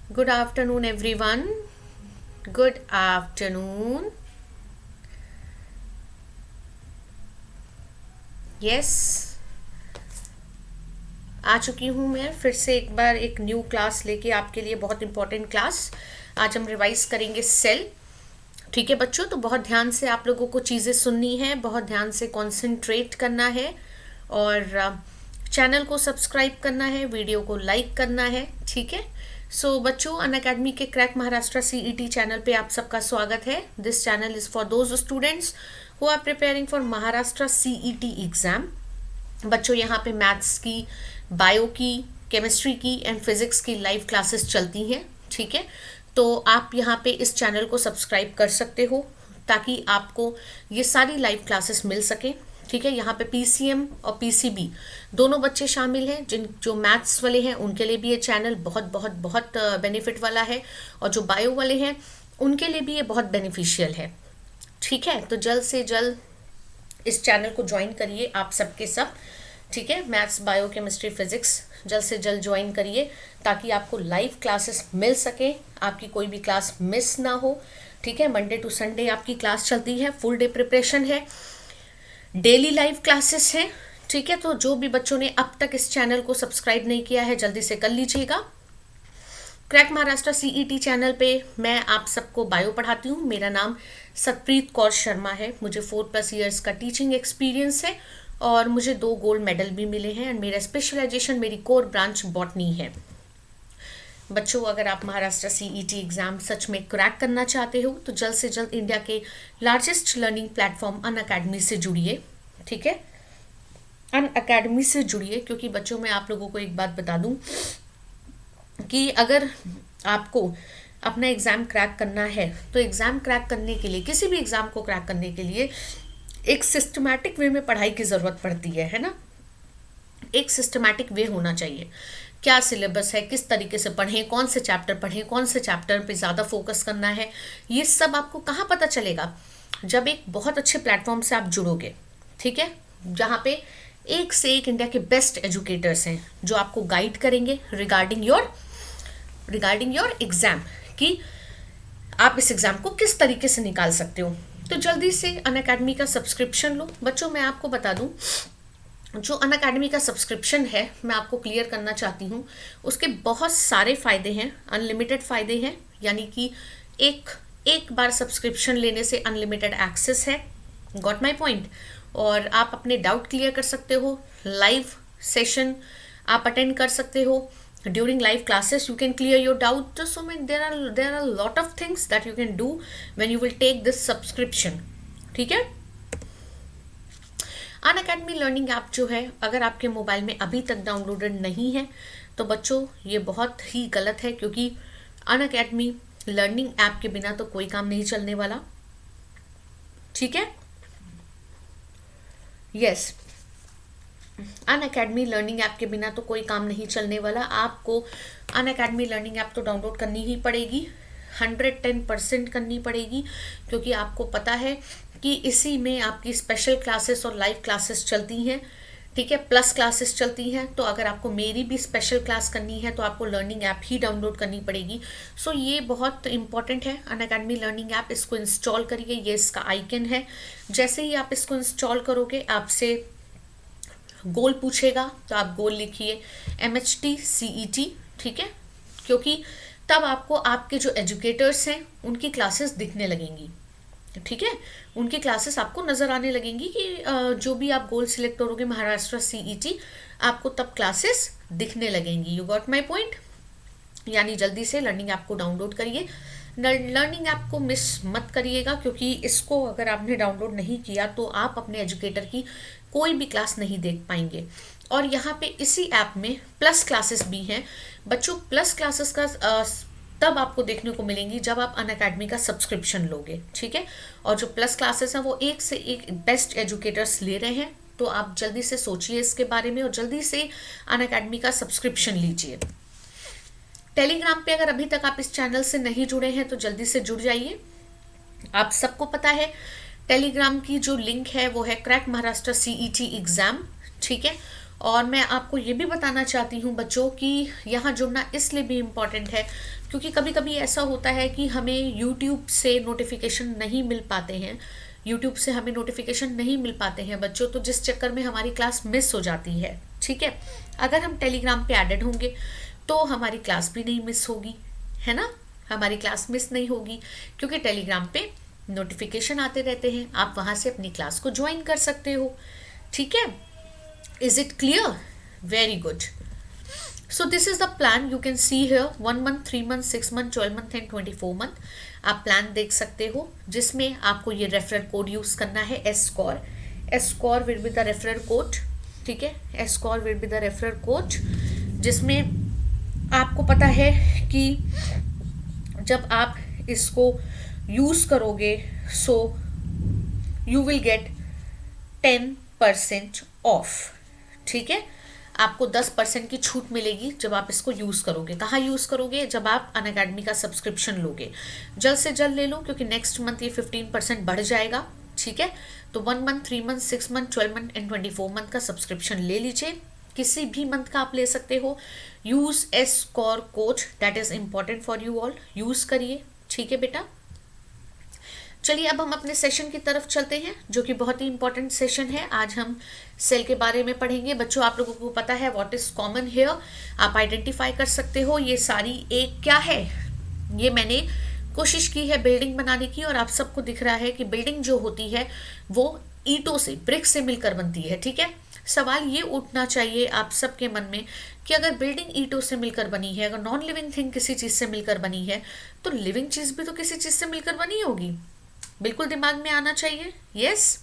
Good afternoon, everyone. Good afternoon. Yes, आ चुकी हूँ मैं फिर से एक बार एक न्यू क्लास लेके आपके लिए बहुत इंपॉर्टेंट क्लास। आज हम रिवाइज करेंगे सेल। ठीक है बच्चों, तो बहुत ध्यान से आप लोगों को चीज़ें सुननी है, बहुत ध्यान से कंसंट्रेट करना है और चैनल को सब्सक्राइब करना है, वीडियो को लाइक करना है। ठीक है। सो बच्चों, अनअकैडमी के क्रैक महाराष्ट्र सीईटी चैनल पे आप सबका स्वागत है। This channel is for those students who are preparing for Maharashtra CET exam. बच्चों, यहाँ पे मैथ्स की, बायो की, केमिस्ट्री की एंड फिजिक्स की लाइव क्लासेस चलती हैं। ठीक है। तो आप यहाँ पे इस चैनल को सब्सक्राइब कर सकते हो ताकि आपको ये सारी लाइव क्लासेस मिल सके। ठीक है। यहाँ पे पीसीएम और पीसीबी दोनों बच्चे शामिल हैं। जो मैथ्स वाले हैं उनके लिए भी ये चैनल बहुत बहुत बहुत बेनिफिट वाला है, और जो बायो वाले हैं उनके लिए भी ये बहुत बेनिफिशियल है। ठीक है। तो जल्द से जल्द इस चैनल को ज्वाइन करिए आप सबके सब। ठीक है। मैथ्स, बायो, केमिस्ट्री, फिजिक्स जल्द से जल्द ज्वाइन करिए ताकि आपको लाइव क्लासेस मिल सके, आपकी कोई भी क्लास मिस ना हो। ठीक है। मंडे टू संडे आपकी क्लास चलती है, फुल डे प्रिपरेशन है, डेली लाइव क्लासेस हैं। ठीक है। तो जो भी बच्चों ने अब तक इस चैनल को सब्सक्राइब नहीं किया है जल्दी से कर लीजिएगा। क्रैक महाराष्ट्र सीईटी चैनल पे मैं आप सबको बायो पढ़ाती हूँ। मेरा नाम सतप्रीत कौर शर्मा है। मुझे 4+ ईयर्स का टीचिंग एक्सपीरियंस है और मुझे 2 गोल्ड मेडल भी मिले हैं। एंड मेरा स्पेशलाइजेशन, मेरी कोर ब्रांच बॉटनी है। बच्चों, अगर आप महाराष्ट्र सीईटी एग्ज़ाम सच में क्रैक करना चाहते हो तो जल्द से जल्द इंडिया के लार्जेस्ट लर्निंग प्लेटफॉर्म अनअकैडमी से जुड़िए। ठीक है। अनअकैडमी से जुड़िए, क्योंकि बच्चों मैं आप लोगों को एक बात बता दूं कि अगर आपको अपना एग्ज़ाम क्रैक करना है तो एग्ज़ाम क्रैक करने के लिए, किसी भी एग्ज़ाम को क्रैक करने के लिए एक सिस्टमैटिक वे में पढ़ाई की ज़रूरत पड़ती है ना। एक सिस्टमैटिक वे होना चाहिए। क्या सिलेबस है, किस तरीके से पढ़ें, कौन से चैप्टर पढ़ें, कौन से चैप्टर पे ज़्यादा फोकस करना है, ये सब आपको कहाँ पता चलेगा? जब एक बहुत अच्छे प्लेटफॉर्म से आप जुड़ोगे। ठीक है। जहाँ पे एक से एक इंडिया के बेस्ट एजुकेटर्स हैं जो आपको गाइड करेंगे रिगार्डिंग योर एग्ज़ाम, कि आप इस एग्ज़ाम को किस तरीके से निकाल सकते हो। तो जल्दी से अनअकैडमी का सब्सक्रिप्शन लो। बच्चों मैं आपको बता दूं, जो अनअकैडमी का सब्सक्रिप्शन है मैं आपको क्लियर करना चाहती हूँ, उसके बहुत सारे फ़ायदे हैं, अनलिमिटेड फ़ायदे हैं। यानी कि एक एक बार सब्सक्रिप्शन लेने से अनलिमिटेड एक्सेस है। Got my point. और आप अपने डाउट क्लियर कर सकते हो, लाइव सेशन आप अटेंड कर सकते हो। During live classes you can clear your doubt. So there are a lot of things that you can do when you will take this subscription. ठीक है। अनअकैडमी लर्निंग ऐप जो है, अगर आपके मोबाइल में अभी तक डाउनलोडेड नहीं है तो बच्चों ये बहुत ही गलत है, क्योंकि अनअकैडमी लर्निंग ऐप के बिना तो कोई काम नहीं चलने वाला। ठीक है। यस, अनअकैडमी लर्निंग ऐप के बिना तो कोई काम नहीं चलने वाला। आपको अनअकैडमी लर्निंग ऐप तो डाउनलोड करनी ही पड़ेगी, 110% करनी पड़ेगी, क्योंकि आपको पता है कि इसी में आपकी स्पेशल क्लासेस और लाइव क्लासेस चलती हैं। ठीक है। प्लस क्लासेस चलती हैं। तो अगर आपको मेरी भी स्पेशल क्लास करनी है तो आपको लर्निंग ऐप ही डाउनलोड करनी पड़ेगी। सो ये बहुत इंपॉर्टेंट है, अनअकैडमी लर्निंग ऐप। इसको इंस्टॉल करिए, ये इसका आइकन है। जैसे ही आप इसको इंस्टॉल करोगे आपसे गोल पूछेगा, तो आप गोल लिखिए MHT CET। ठीक है। क्योंकि तब आपको आपके जो एजुकेटर्स हैं उनकी क्लासेस दिखने लगेंगी। ठीक है। उनकी क्लासेस आपको नज़र आने लगेंगी कि जो भी आप गोल सिलेक्ट करोगे महाराष्ट्र CET, आपको तब क्लासेस दिखने लगेंगी। You got my point. यानी जल्दी से लर्निंग ऐप को डाउनलोड करिए। लर्निंग ऐप को मिस मत करिएगा, क्योंकि इसको अगर आपने डाउनलोड नहीं किया तो आप अपने एजुकेटर की कोई भी क्लास नहीं देख पाएंगे। और यहाँ पे इसी ऐप में प्लस क्लासेस भी हैं। बच्चों, प्लस क्लासेस का तब आपको देखने को मिलेंगी जब आप अनअकैडमी का सब्सक्रिप्शन लोगे। ठीक है। और जो प्लस क्लासेस हैं वो एक से एक बेस्ट एजुकेटर्स ले रहे हैं। तो आप जल्दी से सोचिए इसके बारे में और जल्दी से अनअकैडमी का सब्सक्रिप्शन लीजिए। टेलीग्राम पे अगर अभी तक आप इस चैनल से नहीं जुड़े हैं तो जल्दी से जुड़ जाइए। आप सबको पता है टेलीग्राम की जो लिंक है वो है क्रैक महाराष्ट्र CET एग्ज़ाम। ठीक है। और मैं आपको ये भी बताना चाहती हूँ बच्चों कि यहाँ जुड़ना इसलिए भी इम्पॉर्टेंट है क्योंकि कभी कभी ऐसा होता है कि हमें यूट्यूब से नोटिफिकेशन नहीं मिल पाते हैं, यूट्यूब से हमें नोटिफिकेशन नहीं मिल पाते हैं बच्चों, तो जिस चक्कर में हमारी क्लास मिस हो जाती है। ठीक है, अगर हम टेलीग्राम पे एडेड होंगे तो हमारी क्लास भी नहीं मिस होगी, है ना, हमारी क्लास मिस नहीं होगी क्योंकि टेलीग्राम पे नोटिफिकेशन आते रहते हैं, आप वहाँ से अपनी क्लास को ज्वाइन कर सकते हो। ठीक है, is it clear? Very good. So this is the plan, you can see here 1 month, 3 month, 6 month, 12 month and 24 month. आप प्लान देख सकते हो जिसमें आपको ये रेफरल कोड यूज करना है SKOR. SKOR will be the referral code. ठीक है, SKOR will be the referral code जिसमें आपको पता है कि जब आप इसको यूज करोगे so you will get 10% of. ठीक है, आपको 10% की छूट मिलेगी जब आप इसको यूज करोगे। कहाँ यूज करोगे? जब आप अनअकैडमी का सब्सक्रिप्शन लोगे। जल्द से जल्द ले लो क्योंकि नेक्स्ट मंथ ये 15% बढ़ जाएगा। ठीक है, तो 1 month, 3 month, 6 month, 12 month and 24 month का सब्सक्रिप्शन ले लीजिए। किसी भी मंथ का आप ले सकते हो। Use SKOR code, that is important for you all, use करिए। ठीक है बेटा, चलिए अब हम अपने सेशन की तरफ चलते हैं जो कि बहुत ही इंपॉर्टेंट सेशन है। आज हम सेल के बारे में पढ़ेंगे। बच्चों आप लोगों को पता है व्हाट इज कॉमन हियर, आप आइडेंटिफाई कर सकते हो ये सारी एक क्या है। ये मैंने कोशिश की है बिल्डिंग बनाने की और आप सबको दिख रहा है कि बिल्डिंग जो होती है वो ईंटों से, ब्रिक से मिलकर बनती है। ठीक है, सवाल ये उठना चाहिए आप सबके मन में कि अगर बिल्डिंग ईंटों से मिलकर बनी है, अगर नॉन लिविंग थिंग किसी चीज से मिलकर बनी है तो लिविंग चीज भी तो किसी चीज से मिलकर बनी होगी। बिल्कुल दिमाग में आना चाहिए। यस,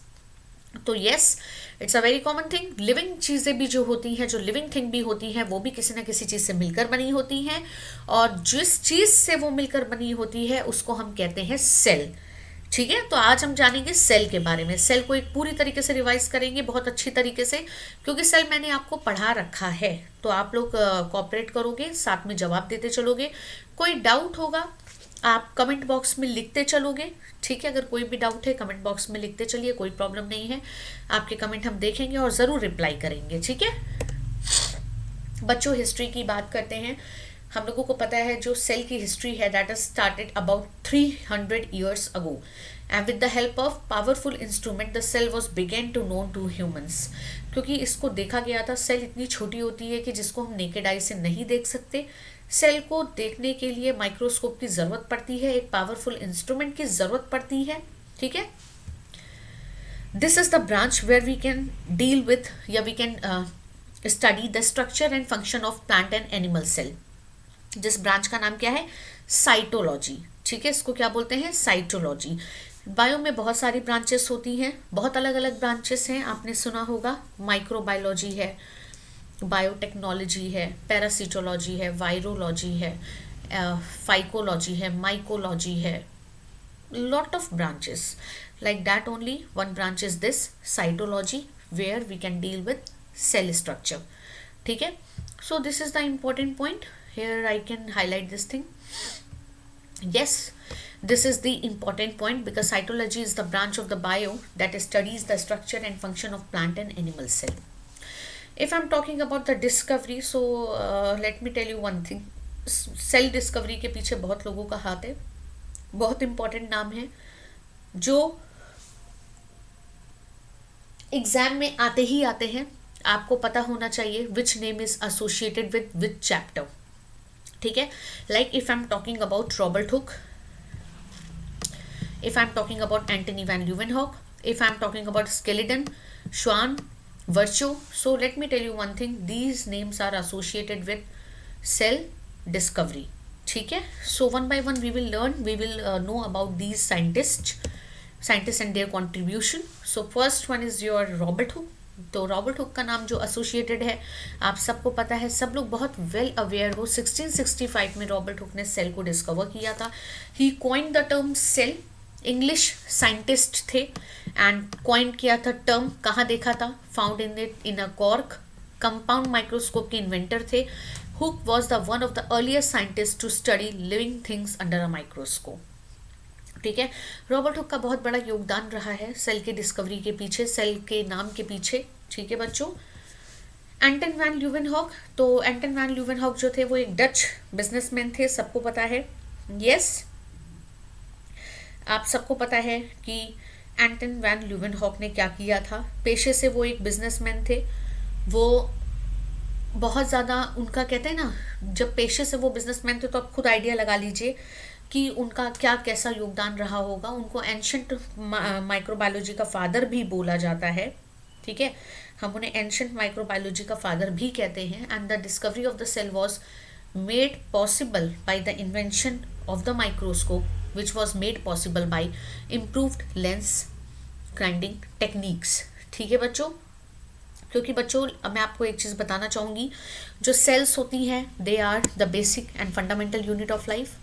तो yes, it's a very common thing. Living चीजें भी जो होती हैं, जो लिविंग थिंग भी होती हैं, वो भी किसी ना किसी चीज से मिलकर बनी होती हैं और जिस चीज से वो मिलकर बनी होती है उसको हम कहते हैं सेल। ठीक है, तो आज हम जानेंगे सेल के बारे में। सेल को एक पूरी तरीके से रिवाइज करेंगे, बहुत अच्छी तरीके से, क्योंकि सेल मैंने आपको पढ़ा रखा है। तो आप लोग कोऑपरेट करोगे, साथ में जवाब देते चलोगे। कोई डाउट होगा आप कमेंट बॉक्स में लिखते चलोगे। ठीक है, अगर कोई भी डाउट है कमेंट बॉक्स में लिखते चलिए, कोई प्रॉब्लम नहीं है। आपके कमेंट हम देखेंगे और ज़रूर रिप्लाई करेंगे। ठीक है बच्चों, हिस्ट्री की बात करते हैं। हम लोगों को पता है जो सेल की हिस्ट्री है that is started about 300 years ago and with the help of powerful instrument the cell was begin to known to humans. क्योंकि इसको देखा गया था, सेल इतनी छोटी होती है कि जिसको हम नेकेड आई से नहीं देख सकते। सेल को देखने के लिए माइक्रोस्कोप की जरूरत पड़ती है, एक पावरफुल इंस्ट्रूमेंट की जरूरत पड़ती है। ठीक है, this is the branch where we can deal with या we can study the structure and function of plant and animal cell. जिस ब्रांच का नाम क्या है? साइटोलॉजी। ठीक है, इसको क्या बोलते हैं? साइटोलॉजी। बायो में बहुत सारी ब्रांचेस होती हैं, बहुत अलग अलग ब्रांचेस हैं। आपने सुना होगा माइक्रोबायोलॉजी है, बायोटेक्नोलॉजी है, पैरासिटोलॉजी है, वायरोलॉजी है, फाइकोलॉजी है, माइकोलॉजी है, lot of branches like that. Only one branch is this cytology where we can deal with cell structure. ठीक है, so this is the important point here. I can highlight this thing. Yes, this is the important point because cytology is the branch of the bio that studies the structure and function of plant and animal cell. If I'm talking about the discovery, so let me tell you one thing. Cell discovery के पीछे बहुत लोगों का हाथ है, बहुत important नाम है जो एग्जाम में आते ही आते हैं। आपको पता होना चाहिए which name is associated with which chapter. ठीक है, like if I am talking about Robert Hooke, if I'm talking about Antony van Leeuwenhoek, if I'm talking about Skeleton, Schwann, Virchow. So let me tell you one thing, these names are associated with cell discovery. ठीक है, so one by one we will learn, we will know about these scientists and their contribution. So first one is your Robert Hooke. तो Robert Hooke का नाम जो associated है आप सबको पता है, सब लोग बहुत वेल अवेयर हो। 1665 में रॉबर्ट हुक ने सेल को डिस्कवर किया था। He coined the term cell, English scientist थे एंड कॉइन किया था टर्म। कहाँ देखा था? Found in a cork. Compound microscope के इन्वेंटर थे। Hooke was the one of the earliest scientist to study living things under a microscope. ठीक है, रॉबर्ट हुक का बहुत बड़ा योगदान रहा है सेल के डिस्कवरी के पीछे, सेल के नाम के पीछे। ठीक है बच्चों, एंटन वैन ल्यूवेनहॉक, तो एंटन वैन ल्यूवेनहॉक जो थे वो एक डच बिजनेसमैन थे, सबको पता है। यस, आप सबको पता है कि एंटन वैन ल्यूवेनहॉक ने क्या किया था। पेशे से वो एक बिजनेसमैन थे। वो बहुत ज़्यादा, उनका कहते हैं ना, जब पेशे से वो बिजनेसमैन थे तो आप खुद आइडिया लगा लीजिए कि उनका क्या कैसा योगदान रहा होगा। उनको एंशंट माइक्रोबायोलॉजी का फादर भी बोला जाता है, ठीक है, हम उन्हें एंशंट माइक्रोबायोलॉजी का फादर भी कहते हैं। And the discovery of the cell was made possible by the invention of the microscope which was made possible by improved lens grinding techniques. ठीक है बच्चों, क्योंकि बच्चों मैं आपको एक चीज़ बताना चाहूँगी, जो सेल्स होती हैं they are the basic and fundamental unit of life,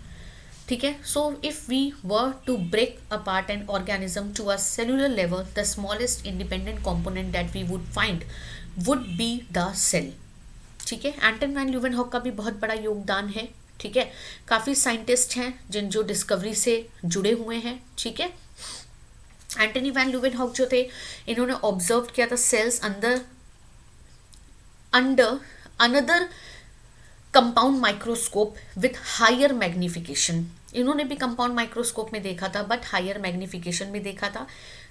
ठीक है। So if we were to break apart an organism to a cellular level, the smallest independent component that we would find would be the cell, ठीक है। एंटन van Leeuwenhoek का भी बहुत बड़ा योगदान है, ठीक है। काफ़ी साइंटिस्ट हैं जो डिस्कवरी से जुड़े हुए हैं, ठीक है। एंटनी वैन ल्यूवेनहॉक जो थे, इन्होंने ऑब्जर्व किया था सेल्स अंदर under another compound microscope with higher magnification. इन्होंने भी कंपाउंड माइक्रोस्कोप में देखा था बट हायर मैग्निफिकेशन में देखा था।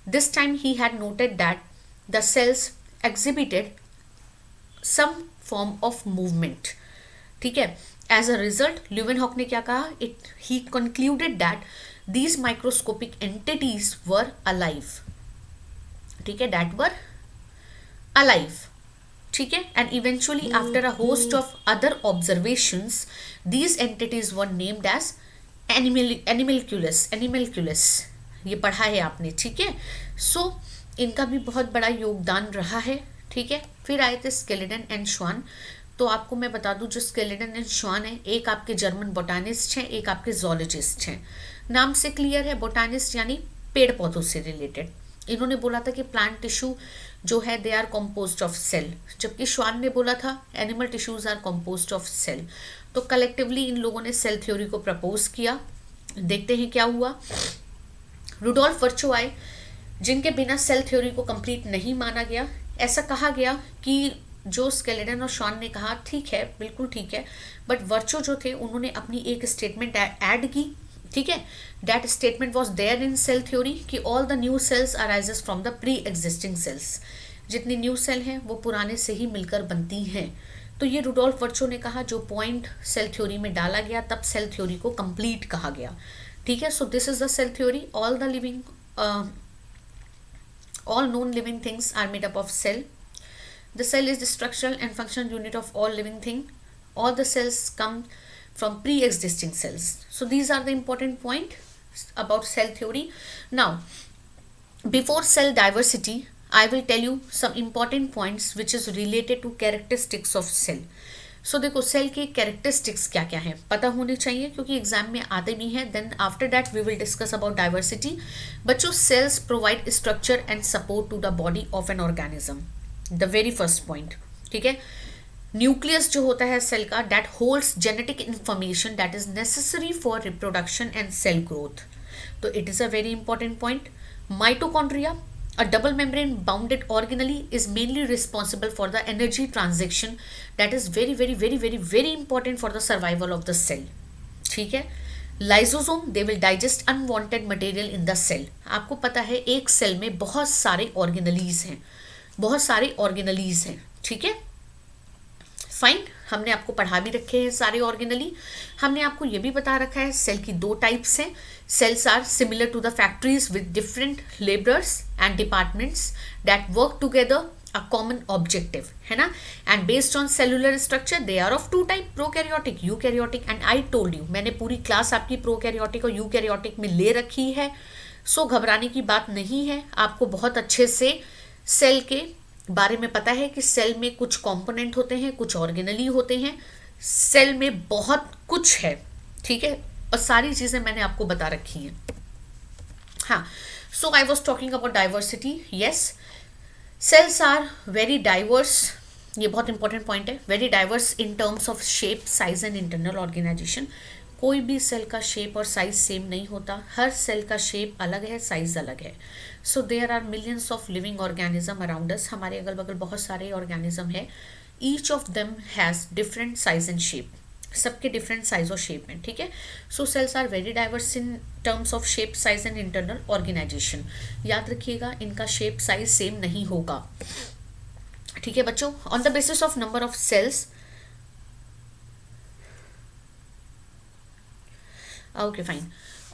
This time he had noted that the cells exhibited some form of movement, ठीक है। एज अ रिजल्ट ल्यूवेनहॉक ने क्या कहा, he concluded that these microscopic entities were alive, ठीक है, दैट वर अलाइव, ठीक है। And eventually after a host of other observations these entities were named as animalcules, ये पढ़ा है आपने, ठीक है। सो इनका भी बहुत बड़ा योगदान रहा है, ठीक है। फिर आए थे स्केलेटन एंड श्वान। तो आपको मैं बता दूं, जो स्केलेटन एंड श्वान है, एक आपके जर्मन बोटानिस्ट हैं, एक आपके जोलॉजिस्ट हैं। नाम से क्लियर है, बोटानिस्ट यानी पेड़ पौधों से रिलेटेड। इन्होंने बोला था कि प्लांट टिश्यू जो है they are composed of cell, जबकि श्वान ने बोला था animal tissues are composed of cell. तो कलेक्टिवली इन लोगों ने सेल थ्योरी को प्रपोज किया। देखते हैं क्या हुआ। रुडोल्फ वर्चो आए, जिनके बिना सेल थ्योरी को कंप्लीट नहीं माना गया। ऐसा कहा गया कि जो स्केलेटन और श्वान ने कहा ठीक है, बिल्कुल ठीक है, बट वर्चो जो थे उन्होंने अपनी एक स्टेटमेंट ऐड की, ठीक है। That statement was there in cell theory कि all the new cells arises from the pre existing cells. जितनी न्यू सेल हैं वो पुराने से ही मिलकर बनती हैं। तो ये रुडोल्फ वर्चो ने कहा, जो पॉइंट सेल थ्योरी में डाला गया तब सेल थ्योरी को कंप्लीट कहा गया, ठीक है। So this is the cell theory. all known living things are made up of cell. The cell is the structural and functional unit of all living thing. All the cells come from pre-existing cells. So these are the important points about cell theory. Now, before cell diversity, I will tell you some important points which is related to characteristics of cell. सो देखो cell के characteristics क्या क्या हैं पता होने चाहिए, क्योंकि exam में आते भी हैं। Then after that we will discuss about diversity. बच्चों, cells provide structure and support to the body of an organism, the very first point, ठीक है। न्यूक्लियस जो होता है सेल का, that holds genetic information that is necessary for reproduction and cell growth, तो it is a very important point. Mitochondria, a double membrane bounded organelle, is mainly responsible for the energy transaction that is very important for the survival of the cell, ठीक है। Lysosome, they will digest unwanted material in the cell। आपको पता है एक cell में बहुत सारे organelles हैं, ठीक है, फाइन। हमने आपको पढ़ा भी रखे हैं सारे ऑर्गेनली। हमने आपको ये भी बता रखा है सेल की दो टाइप्स हैं। Cells are similar to the factories with different labourers and departments that work together a common objective, है ना। And based on cellular structure they are of two type, prokaryotic, eukaryotic. And I told you, मैंने पूरी class आपकी prokaryotic और eukaryotic में ले रखी है। सो घबराने की बात नहीं है। आपको बहुत अच्छे से सेल के बारे में पता है कि सेल में कुछ कंपोनेंट होते हैं, कुछ ऑर्गेनली होते हैं, सेल में बहुत कुछ है, ठीक है, और सारी चीज़ें मैंने आपको बता रखी हैं। हाँ, so I was talking about diversity. Yes, cells are very diverse, ये बहुत इंपॉर्टेंट पॉइंट है। Very diverse in terms of shape, size and internal organisation. कोई भी सेल का शेप और साइज सेम नहीं होता, हर सेल का शेप अलग है, साइज अलग है। So there are millions of living organism around us, हमारे अगल बगल बहुत सारे ऑर्गेनिज्म है। Each of them has different size and shape, सबके डिफरेंट साइज और शेप में, ठीक है। So cells are very diverse in terms of shape, size and internal organisation. याद रखिएगा इनका शेप साइज सेम नहीं होगा, ठीक है बच्चों। On the basis of number of cells, okay fine,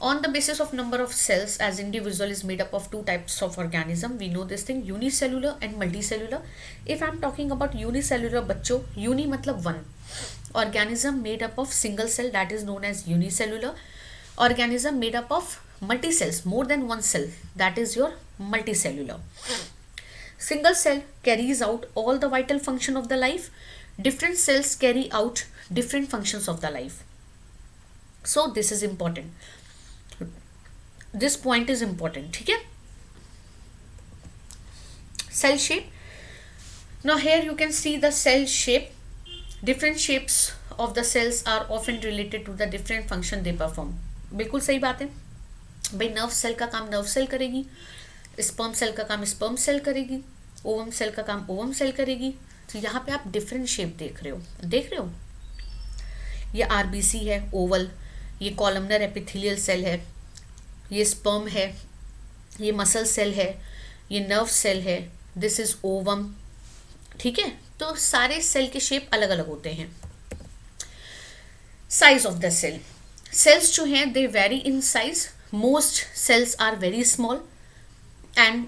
on the basis of number of cells as individual is made up of two types of organism, we know this thing, unicellular and multicellular. If I am talking about unicellular बच्चों, uni मतलब one, organism made up of single cell, that is known as unicellular. Organism made up of multi cells, more than one cell, that is your multicellular. Single cell carries out all the vital function of the life, different cells carry out different functions of the life. So this is important, this point is important, ठीक है। Cell shape, now here you can see the cell shape, different shapes of the cells are often related to the different function they perform। बिल्कुल सही बात है भाई, nerve cell का काम nerve cell करेगी, स्पर्म सेल का काम स्पर्म सेल करेगी, ओवम सेल का काम ओवम सेल करेगी। तो यहाँ पे आप डिफरेंट शेप देख रहे हो, ये आरबीसी है ओवल, ये कॉलमनर एपिथेलियल सेल है, ये स्पर्म है, ये मसल सेल है, ये नर्व सेल है, दिस इज ओवम, ठीक है। तो सारे सेल के शेप अलग अलग होते हैं। Size of the cell, cells जो हैं they very in size, most cells are very small and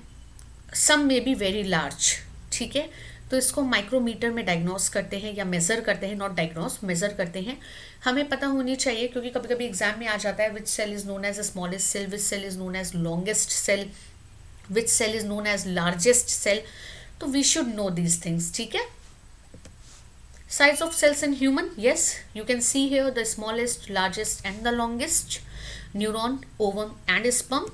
some may be very large, ठीक है। तो इसको माइक्रोमीटर में डायग्नोस करते हैं या मेज़र करते हैं, नॉट डायग्नोस, मेज़र करते हैं। हमें पता होनी चाहिए क्योंकि कभी कभी एग्जाम में आ जाता है which cell is known as smallest cell, which cell is known as longest cell, which cell is known as largest cell. तो we should know these things, ठीक है। Size of cells in human, yes, you can see here the smallest, largest and the longest, neuron, ovum and sperm.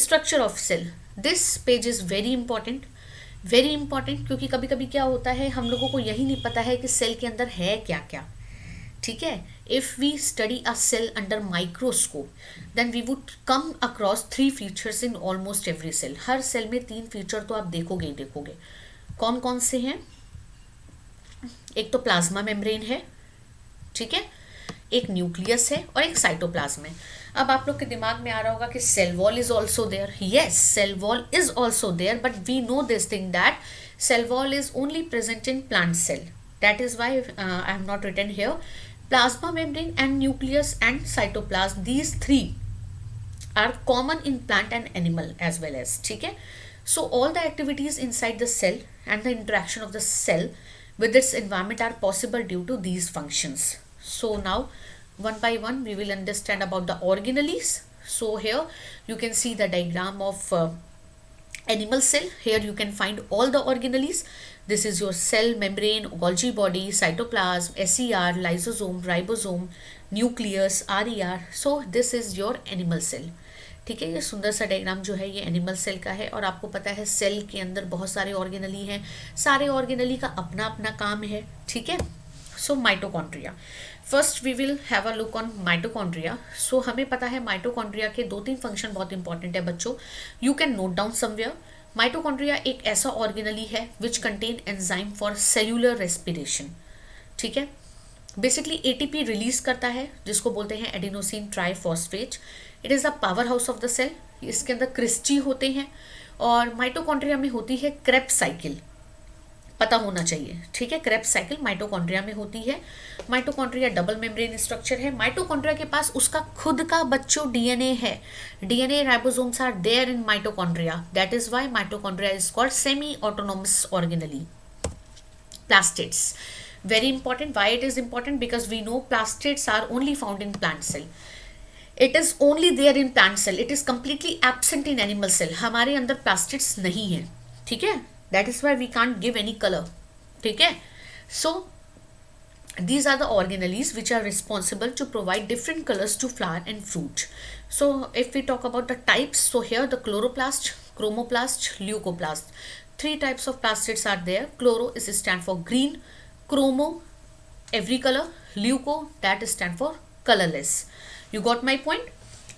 Structure of cell, this page is very important, very important, क्योंकि कभी कभी क्या होता है हम लोगों को यही नहीं पता है कि सेल के अंदर है क्या क्या, ठीक है। If we study a cell under microscope then we would come across 3 features in almost every cell. हर सेल में 3 फीचर तो आप देखोगे ही देखोगे। कौन कौन से हैं? एक तो प्लाज्मा मेम्ब्रेन है, ठीक है, एक न्यूक्लियस है और एक साइटोप्लाज्म है। अब आप लोग के दिमाग में आ रहा होगा कि cell wall is also there. Yes, cell wall is also there, but we know this thing that cell wall is only present in plant cell, that is why I have not written here. Plasma membrane and nucleus and cytoplasm, these 3 are common in plant and animal as well as, ठीक है। So all the activities inside the cell and the interaction of the cell with its environment are possible due to these functions. So now one by one we will understand about the organelles. So here you can see the diagram of animal cell. Here you can find all the organelles. This is your cell, membrane, Golgi body, cytoplasm, SER, lysosome, ribosome, nucleus, RER. So this is your animal cell, ठीक है। ये सुंदर सा diagram जो है ये animal cell का है। और आपको पता है सेल के अंदर बहुत सारे ऑर्गेनली हैं, सारे ऑर्गेनली का अपना अपना काम है, ठीक है। So mitochondria, first we will have a look on mitochondria. So हमें पता है माइटोकॉन्ड्रिया के 2-3 फंक्शन बहुत इंपॉर्टेंट है बच्चों, you can note down somewhere. Mitochondria एक ऐसा ऑर्गेनली है which contain enzyme for cellular respiration, ठीक है। बेसिकली एटीपी रिलीज करता है जिसको बोलते हैं adenosine triphosphate. It is the power house of the cell. इसके अंदर क्रिस्टी होते हैं और माइटोकॉन्ड्रिया में होती है क्रेब्स साइकिल, पता होना चाहिए, ठीक है। क्रेब्स साइकिल माइटोकॉन्ड्रिया में होती है। माइटोकॉन्ड्रिया डबल मेम्ब्रेन स्ट्रक्चर है। माइटोकॉन्ड्रिया के पास उसका खुद का बच्चों डीएनए है। DNA ribosomes are there in mitochondria, that is why mitochondria is called semi autonomous organelle. Plastids, very important. Why it is important? Because we know plastids are only found in plant cell. It is only there in plant cell. It is completely absent in animal cell. हमारे अंदर plastids नहीं है, ठीक है। That is why we can't give any color, ठीक है। So these are the organelles which are responsible to provide different colors to flower and fruit. So if we talk about the types, so here the chloroplast, chromoplast, leucoplast. 3 types of plastids are there. Chloro is stand for green, chromo every color, leuco that stand for colorless. You got my point?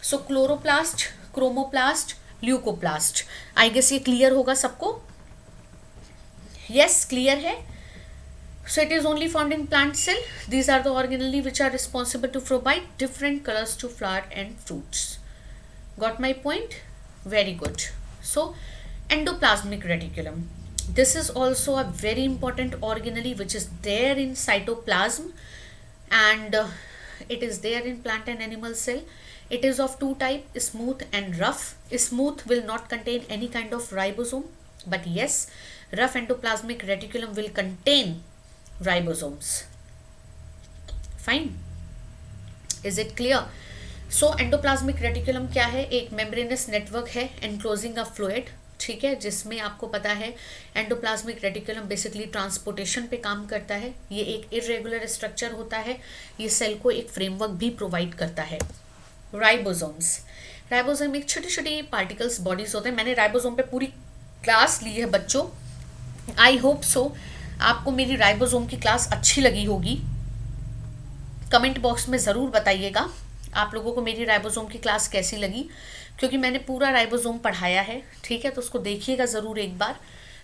So chloroplast, chromoplast, leucoplast. I guess ये clear होगा सबको? Yes, clear है। So it is only found in plant cell. These are the organelle which are responsible to provide different colors to flower and fruits. Got my point? Very good. So endoplasmic reticulum. This is also a very important organelle which is there in cytoplasm, and it is there in plant and animal cell. It is of two type, smooth and rough. Smooth will not contain any kind of ribosome, but yes, rough endoplasmic reticulum will contain ribosomes. Fine. Is it clear? So endoplasmic reticulum क्या है? एक membranes network है enclosing अ fluid, ठीक है, जिसमें आपको पता है एंडोप्लाज्मिक रेटिकुलम बेसिकली ट्रांसपोर्टेशन पे काम करता है. ये एक इरेगुलर स्ट्रक्चर होता है. ये सेल को एक फ्रेमवर्क भी प्रोवाइड करता है. राइबोसोम्स. राइबोसोम एक छोटी छोटी पार्टिकल्स बॉडीज होते हैं. मैंने राइबोसोम पे पूरी क्लास ली है बच्चों. आई होप सो आपको मेरी राइबोसोम की क्लास अच्छी लगी होगी. कमेंट बॉक्स में ज़रूर बताइएगा आप लोगों को मेरी राइबोसोम की क्लास कैसी लगी, क्योंकि मैंने पूरा राइबोसोम पढ़ाया है, ठीक है, तो उसको देखिएगा ज़रूर एक बार.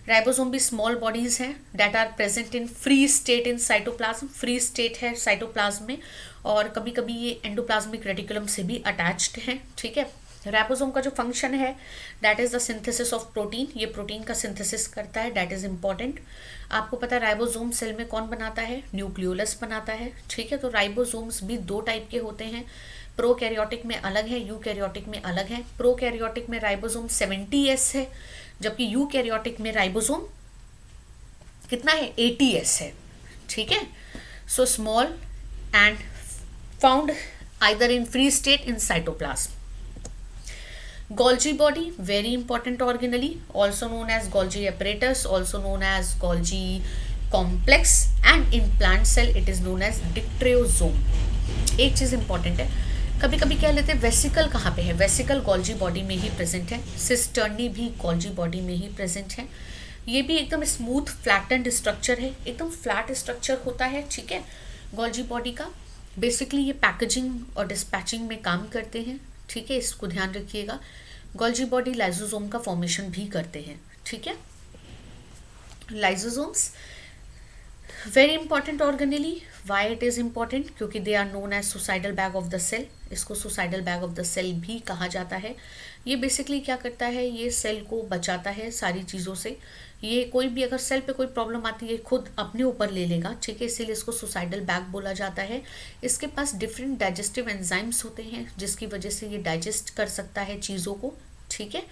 राइबोसोम भी स्मॉल बॉडीज़ हैं that are present in free state in cytoplasm. Free state है साइटोप्लाज्म में, और कभी कभी ये एंडोप्लाज्मिक रेटिकुलम से भी अटैच्ड हैं, ठीक है. राइबोसोम का जो फंक्शन है that is the synthesis of protein. ये प्रोटीन का सिंथेसिस करता है, दैट इज़ इम्पॉर्टेंट. आपको पता है राइबोसोम सेल में कौन बनाता है? न्यूक्लियोलस बनाता है, ठीक है. तो राइबोसोम्स भी दो टाइप के होते हैं. प्रोकैरियोटिक में अलग है, यूकैरियोटिक में अलग है. प्रोकैरियोटिक में राइबोसोम 70S है, जबकि यूकैरियोटिक में राइबोसोम कितना है? 80S है, ठीक है. So small and found either in free state in cytoplasm. Golgi body, very important organelle, also known as Golgi apparatus, also known as Golgi complex, and in plant cell it is known as dictyosome. एक चीज़ important है, कभी कभी कह लेते हैं vesicle कहाँ पे है? वेसिकल गोल्जी बॉडी में ही प्रेजेंट है. सिस्टर्नी भी गोल्जी बॉडी में ही प्रेजेंट है. ये भी एकदम स्मूथ फ्लैटेंड स्ट्रक्चर है, एकदम फ्लैट स्ट्रक्चर होता है, ठीक है, गोल्जी बॉडी का. बेसिकली ये पैकेजिंग और डिस्पैचिंग में काम करते हैं, ठीक है, इसको ध्यान रखिएगा. गोल्जी बॉडी लाइसोसोम का फॉर्मेशन भी करते हैं, ठीक है. Lysosomes very important organelle. Why it is important? क्योंकि they are known as suicidal bag of the cell. इसको suicidal bag of the cell भी कहा जाता है. ये बेसिकली क्या करता है? ये सेल को बचाता है सारी चीज़ों से. ये कोई भी अगर सेल पे कोई प्रॉब्लम आती है खुद अपने ऊपर ले लेगा, ठीक है, इसीलिए इसको सुसाइडल बैग बोला जाता है. इसके पास डिफरेंट डाइजेस्टिव एंजाइम्स होते हैं जिसकी वजह से ये डाइजेस्ट कर सकता है चीज़ों को, ठीक है.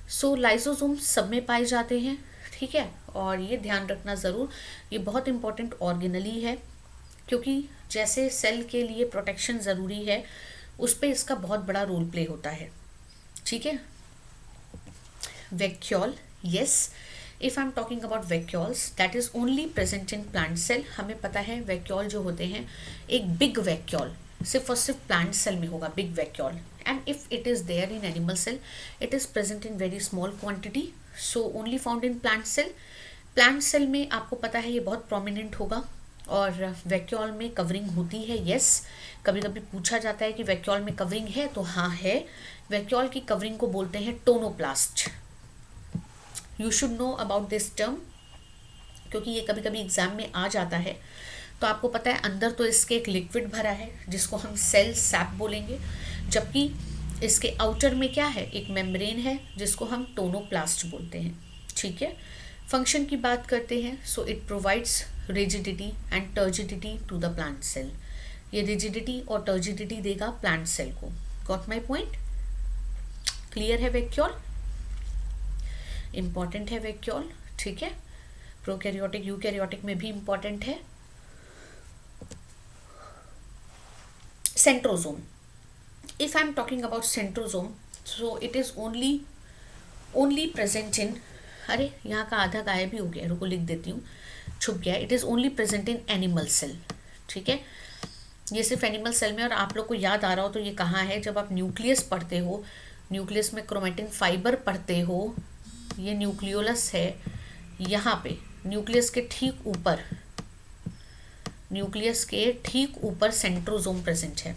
सो लाइसोसोम सब में पाए जाते हैं, ठीक है, और ये ध्यान रखना ज़रूर, ये बहुत इंपॉर्टेंट ऑर्गेनली है, क्योंकि जैसे सेल के लिए प्रोटेक्शन ज़रूरी है उस पर इसका बहुत बड़ा रोल प्ले होता है, ठीक है. Vacuole, yes, if I am talking about vacuoles that is only present in plant cell. हमें पता है वैक्यूल जो होते हैं, एक बिग वैक्यूल सिर्फ और सिर्फ प्लांट सेल में होगा, big vacuole. And if it is there in animal cell it is present in very small quantity, so only found in plant cell. Plant cell में आपको पता है ये बहुत प्रोमिनेंट होगा, और वैक्यूल में कवरिंग होती है, यस. कभी कभी पूछा जाता है कि वैक्यूल में कवरिंग है, तो हाँ है. वैक्यूल की कवरिंग को बोलते हैं tonoplast. You should know about this term, क्योंकि ये कभी कभी एग्जाम में आ जाता है. तो आपको पता है अंदर तो इसके एक लिक्विड भरा है जिसको हम सेल सैप बोलेंगे, जबकि इसके आउटर में क्या है? एक मेम्ब्रेन है जिसको हम टोनोप्लास्ट बोलते हैं, ठीक है. फंक्शन की बात करते हैं, so it provides rigidity and turgidity to the plant cell. ये रिजिडिटी और टर्जिडिटी देगा प्लांट सेल को. Got my point? क्लियर है? वैक्यूल इंपॉर्टेंट है, वैक्यूल, ठीक है. प्रोकैरियोटिक यूकैरियोटिक में भी इंपॉर्टेंट है. Centrosome, if I'm talking about centrosome, so it is only present in, अरे यहाँ का आधा गायब भी हो गया, रुको लिख देती हूँ, छुप गया. It is only present in animal cell, ठीक है. ये सिर्फ एनिमल सेल में. और आप लोग को याद आ रहा हो तो ये कहाँ है? जब आप न्यूक्लियस पढ़ते हो, न्यूक्लियस में क्रोमेटिन फाइबर पढ़ते हो, ये न्यूक्लियोलस है, यहाँ पे न्यूक्लियस के ठीक ऊपर, न्यूक्लियस के ठीक ऊपर सेंट्रोसोम प्रेजेंट है.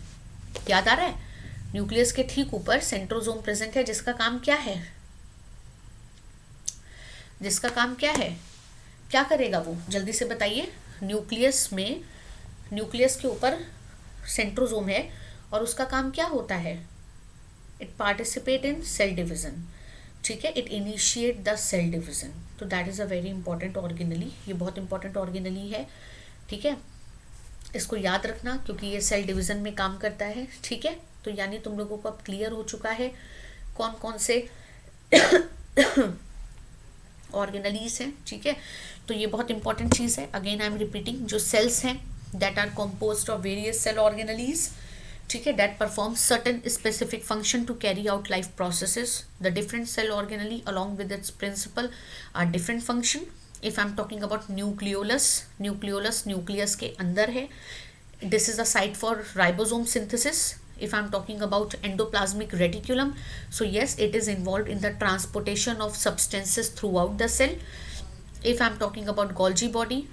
याद आ रहा है? न्यूक्लियस के ठीक ऊपर सेंट्रोसोम प्रेजेंट है, जिसका काम क्या है? जिसका काम क्या है? क्या करेगा वो? जल्दी से बताइए. न्यूक्लियस के ऊपर सेंट्रोसोम है और उसका काम क्या होता है? It participate in cell division, ठीक है, it initiate the cell division. तो that is a very important organelle, ये बहुत इंपॉर्टेंट ऑर्गेनली है, ठीक है, इसको याद रखना क्योंकि ये सेल डिवीजन में काम करता है, ठीक है। तो यानी तुम लोगों को अब क्लियर हो चुका है कौन कौन से ऑर्गेनलीज हैं, ठीक है। तो ये बहुत इंपॉर्टेंट चीज़ है। अगेन आई एम रिपीटिंग, जो सेल्स हैं that are composed of various cell organelles, ठीक है, that perform certain specific function to carry out life processes. The different cell organelle along with its principle are different function. If I'm talking about nucleolus nucleus के अंदर है, this is the site for ribosome synthesis. If I'm talking about endoplasmic reticulum, so yes, it is involved in the transportation of substances throughout the cell. If I'm talking about Golgi body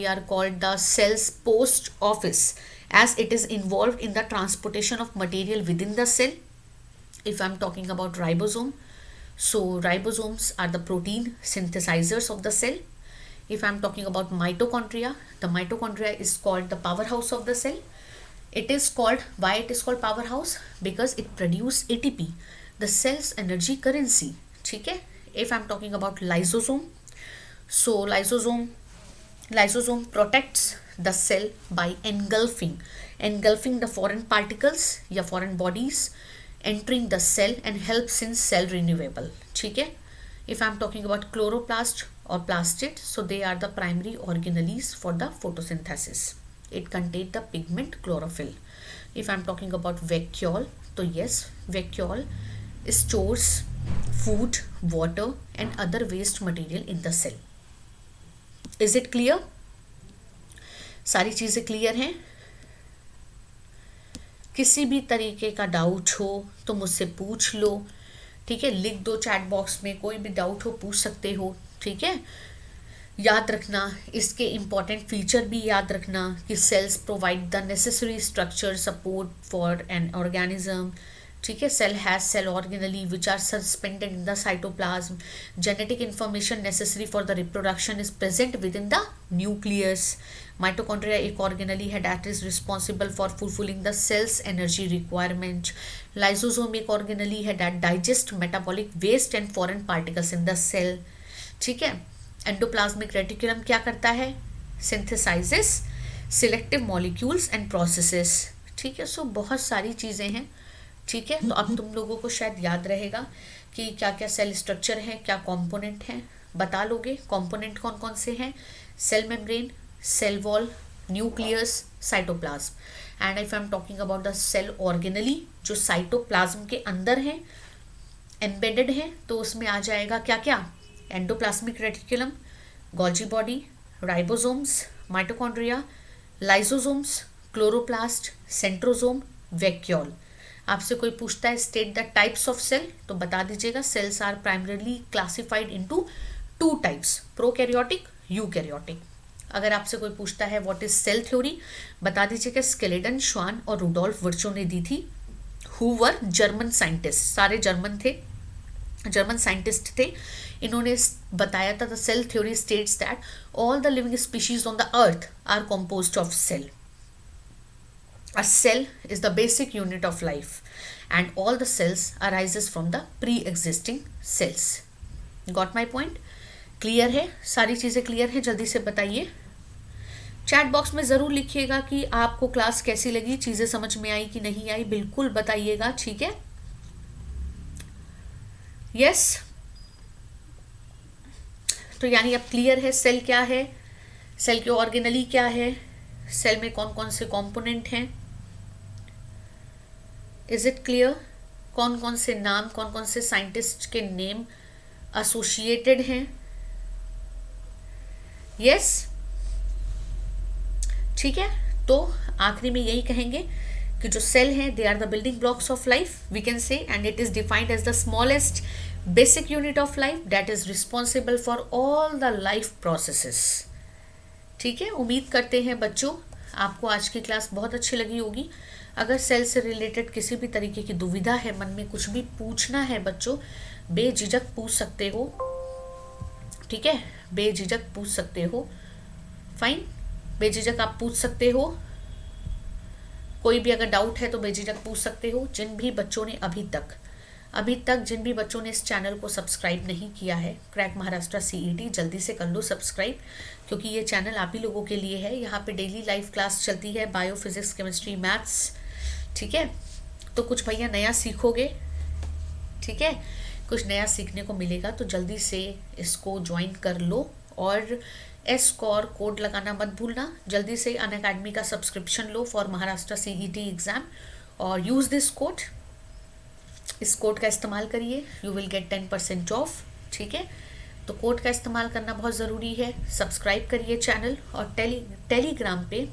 are called the cell's post office as it is involved in the transportation of material within the cell. If I'm talking about ribosome, so ribosomes are the protein synthesizers of the cell. If I'm talking about mitochondria, the mitochondria is called the powerhouse of the cell. It is called, why it is called powerhouse? Because it produces ATP, the cell's energy currency, ठीक है। If I'm talking about lysosome, so lysosome protects the cell by engulfing the foreign particles या foreign bodies entering the cell and helps in cell renewal, ठीक है। If I'm talking about chloroplast or plastid, so they are the primary organelles for the photosynthesis. It contains the pigment chlorophyll. If I'm talking about vacuole, so yes, vacuole stores food, water and other waste material in the cell. Is it clear? सारी चीज़ें clear हैं? किसी भी तरीके का doubt हो तो मुझसे पूछ लो, ठीक है, लिख दो चैट बॉक्स में, कोई भी डाउट हो पूछ सकते हो, ठीक है। याद रखना इसके इम्पॉर्टेंट फीचर भी याद रखना कि cells provide the necessary structure support for an organism, ठीक है। Cell has cell organelle which are suspended in the cytoplasm, genetic information necessary for the reproduction is present within the nucleus. Mitochondria एक organelle है that is responsible for fulfilling the cell's energy requirement. Lysosome एक organelle है that digest metabolic waste and foreign particles in the cell, ठीक है। Endoplasmic reticulum क्या करता है? Synthesises selective molecules and processes, ठीक है। सो बहुत सारी चीज़ें हैं, ठीक है। तो अब तुम लोगों को शायद याद रहेगा कि क्या क्या सेल स्ट्रक्चर है, क्या कंपोनेंट हैं, बता लोगे। कंपोनेंट कौन कौन से हैं? Cell membrane, cell wall, nucleus, cytoplasm. And if I am talking about the cell organelle जो साइटोप्लाज्म के अंदर हैं, एम्बेडेड हैं, तो उसमें आ जाएगा क्या क्या? Endoplasmic reticulum, Golgi body, ribosomes, mitochondria, lysosomes, chloroplast, centrosome, vacuole. आपसे कोई पूछता है state the types of cell, तो बता दीजिएगा cells are primarily classified into two types, prokaryotic, eukaryotic. अगर आपसे कोई पूछता है व्हाट इज सेल थ्योरी, बता दीजिएगा स्केलेटन, श्वान और रुडोल्फ वर्चो ने दी थी, हु वर जर्मन साइंटिस्ट, सारे जर्मन थे, जर्मन साइंटिस्ट थे। इन्होंने बताया था the cell theory states that all the living species on the earth are composed of cell. A cell is the basic unit of life and all the cells arises from the pre-existing cells. Got my point? Clear है? सारी चीज़ें clear हैं? जल्दी से बताइए। Chat box में ज़रूर लिखिएगा कि आपको क्लास कैसी लगी, चीज़ें समझ में आई कि नहीं आई, बिल्कुल बताइएगा, ठीक है। यस, तो यानी अब क्लियर है सेल क्या है, सेल की ऑर्गेनली क्या है, सेल में कौन कौन से कंपोनेंट हैं। Is it clear? कौन कौन से नाम, कौन कौन से साइंटिस्ट के नेम एसोसिएटेड हैं? यस, ठीक है। तो आखिरी में यही कहेंगे कि जो सेल हैं they are the building blocks of life we can say, and it is defined as the smallest basic unit of life that is responsible for all the life processes, ठीक है। उम्मीद करते हैं बच्चों आपको आज की क्लास बहुत अच्छी लगी होगी। अगर सेल से रिलेटेड किसी भी तरीके की दुविधा है, मन में कुछ भी पूछना है बच्चों, बेझिझक पूछ सकते हो, ठीक है, बेझिझक पूछ सकते हो। फाइन, बेझिझक आप पूछ सकते हो, कोई भी अगर डाउट है तो बेझिझक पूछ सकते हो। जिन भी बच्चों ने अभी तक जिन भी बच्चों ने इस चैनल को सब्सक्राइब नहीं किया है, क्रैक महाराष्ट्र सीईटी, जल्दी से कर लो सब्सक्राइब, क्योंकि ये चैनल आप ही लोगों के लिए है। यहाँ पे डेली लाइव क्लास चलती है, बायो, फिजिक्स, केमिस्ट्री, मैथ्स, ठीक है। तो कुछ भैया नया सीखोगे, ठीक है, कुछ नया सीखने को मिलेगा, तो जल्दी से इसको ज्वाइन कर लो। और एस्कोर कोड लगाना मत भूलना। जल्दी से अनअकैडमी का subscription low for Maharashtra CET exam और यूज़ दिस कोड, इस कोड का इस्तेमाल करिए, यू विल गेट 10% ऑफ, ठीक है। तो कोड का इस्तेमाल करना बहुत ज़रूरी है। सब्सक्राइब करिए चैनल और टेलीग्राम पे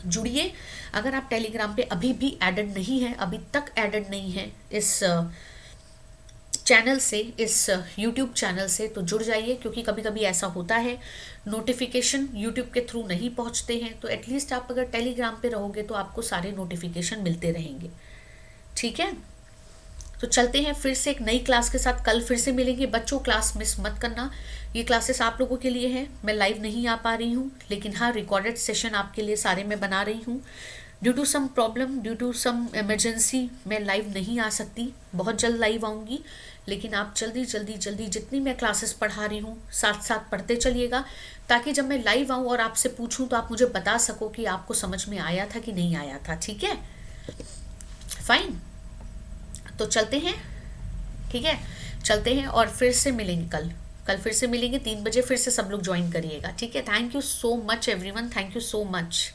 जुड़िए। अगर आप टेलीग्राम पे अभी भी एडेड नहीं है, अभी तक एडेड नहीं है इस चैनल से, इस यूट्यूब चैनल से, तो जुड़ जाइए, क्योंकि कभी कभी ऐसा होता है नोटिफिकेशन यूट्यूब के थ्रू नहीं पहुंचते हैं। तो एटलीस्ट आप अगर टेलीग्राम पे रहोगे तो आपको सारे नोटिफिकेशन मिलते रहेंगे, ठीक है। तो चलते हैं फिर से एक नई क्लास के साथ, कल फिर से मिलेंगे बच्चों। क्लास मिस मत करना, ये क्लासेस आप लोगों के लिए है। मैं लाइव नहीं आ पा रही हूँ, लेकिन हाँ रिकॉर्डेड सेशन आपके लिए सारे मैं बना रही हूँ। Due to some problem, due to some emergency मैं लाइव नहीं आ सकती, बहुत जल्द लाइव आऊँगी। लेकिन आप जल्दी जल्दी जल्दी जितनी मैं क्लासेस पढ़ा रही हूँ साथ साथ पढ़ते चलिएगा, ताकि जब मैं लाइव आऊँ और आपसे पूछूँ तो आप मुझे बता सको कि आपको समझ में आया था कि नहीं आया था, ठीक है, फाइन। तो चलते हैं, ठीक है, चलते हैं और फिर से मिलेंगे कल फिर से मिलेंगे 3 बजे, फिर से सब लोग ज्वाइन करिएगा, ठीक है। Thank you so much everyone, thank you so much.